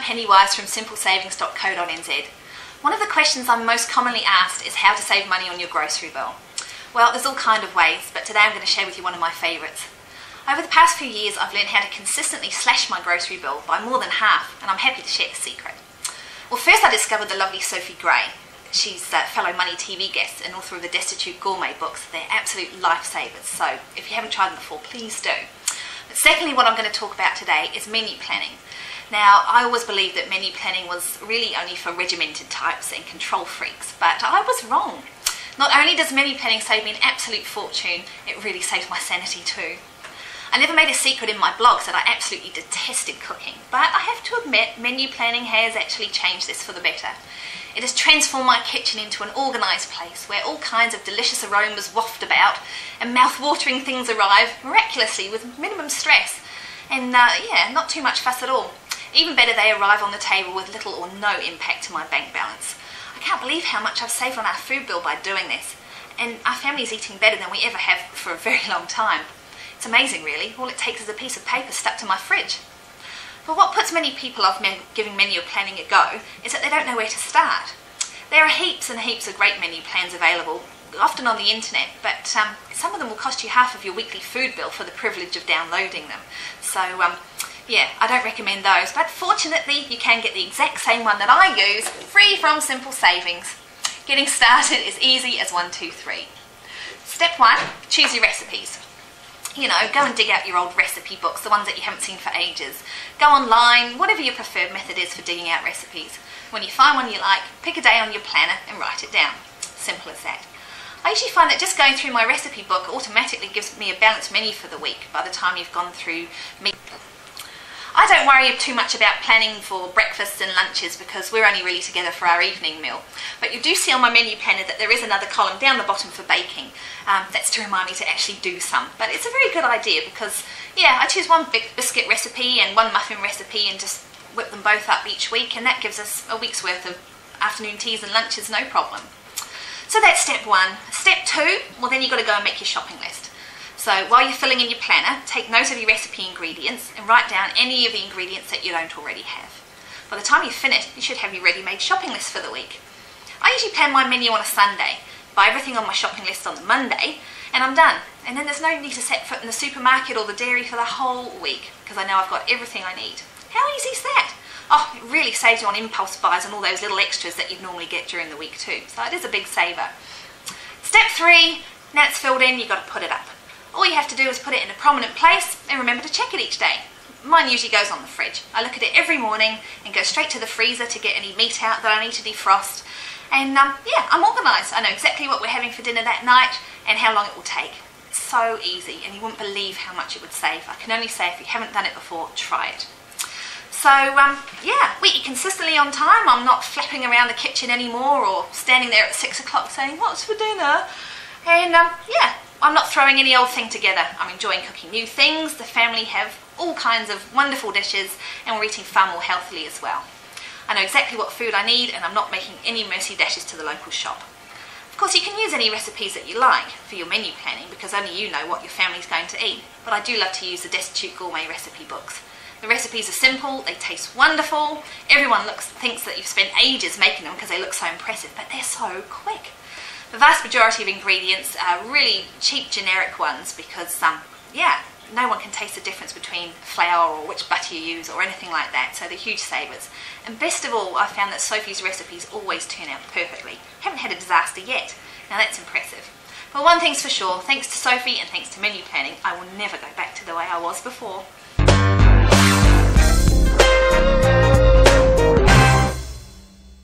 I'm Penny Wise from simplesavings.co.nz. One of the questions I'm most commonly asked is how to save money on your grocery bill. Well, there's all kind of ways, but today I'm going to share with you one of my favourites. Over the past few years, I've learned how to consistently slash my grocery bill by more than half, and I'm happy to share the secret. Well, first I discovered the lovely Sophie Gray. She's a fellow Money TV guest and author of the Destitute Gourmet books. They're absolute lifesavers, so if you haven't tried them before, please do. But secondly, what I'm going to talk about today is menu planning. Now, I always believed that menu planning was really only for regimented types and control freaks, but I was wrong. Not only does menu planning save me an absolute fortune, it really saves my sanity too. I never made a secret in my blogs that I absolutely detested cooking, but I have to admit menu planning has actually changed this for the better. It has transformed my kitchen into an organised place where all kinds of delicious aromas waft about and mouth-watering things arrive miraculously with minimum stress and not too much fuss at all. Even better, they arrive on the table with little or no impact to my bank balance. I can't believe how much I've saved on our food bill by doing this, and our family is eating better than we ever have for a very long time. It's amazing really, all it takes is a piece of paper stuck to my fridge. But what puts many people off giving menu planning a go is that they don't know where to start. There are heaps and heaps of great menu plans available, often on the internet, but some of them will cost you half of your weekly food bill for the privilege of downloading them. So I don't recommend those, but fortunately you can get the exact same one that I use, free from Simple Savings. Getting started is easy as 1, 2, 3. Step 1, choose your recipes. You know, go and dig out your old recipe books, the ones that you haven't seen for ages. Go online, whatever your preferred method is for digging out recipes. When you find one you like, pick a day on your planner and write it down. Simple as that. I usually find that just going through my recipe book automatically gives me a balanced menu for the week by the time you've gone through me. I don't worry too much about planning for breakfasts and lunches because we're only really together for our evening meal. But you do see on my menu planner that there is another column down the bottom for baking. That's to remind me to actually do some. But it's a very good idea because, I choose one biscuit recipe and one muffin recipe and just whip them both up each week, and that gives us a week's worth of afternoon teas and lunches, no problem. So that's step 1. Step 2, well then you've got to go and make your shopping list. So while you're filling in your planner, take note of your recipe ingredients and write down any of the ingredients that you don't already have. By the time you've finished, you should have your ready-made shopping list for the week. I usually plan my menu on a Sunday, buy everything on my shopping list on the Monday, and I'm done. And then there's no need to set foot in the supermarket or the dairy for the whole week because I know I've got everything I need. How easy is that? Oh, it really saves you on impulse buys and all those little extras that you'd normally get during the week too. So it is a big saver. Step 3, now it's filled in, you've got to put it up. All you have to do is put it in a prominent place and remember to check it each day. Mine usually goes on the fridge. I look at it every morning and go straight to the freezer to get any meat out that I need to defrost. And I'm organised. I know exactly what we're having for dinner that night and how long it will take. It's so easy and you wouldn't believe how much it would save. I can only say if you haven't done it before, try it. So we eat consistently on time. I'm not flapping around the kitchen anymore or standing there at 6 o'clock saying, what's for dinner? And I'm not throwing any old thing together. I'm enjoying cooking new things. The family have all kinds of wonderful dishes and we're eating far more healthily as well. I know exactly what food I need and I'm not making any mercy dashes to the local shop. Of course, you can use any recipes that you like for your menu planning because only you know what your family's going to eat. But I do love to use the Destitute Gourmet recipe books. The recipes are simple, they taste wonderful. Everyone thinks that you've spent ages making them because they look so impressive, but they're so quick. The vast majority of ingredients are really cheap generic ones because, no one can taste the difference between flour or which butter you use or anything like that, so they're huge savers. And best of all, I found that Sophie's recipes always turn out perfectly. Haven't had a disaster yet. Now that's impressive. But one thing's for sure, thanks to Sophie and thanks to menu planning, I will never go back to the way I was before.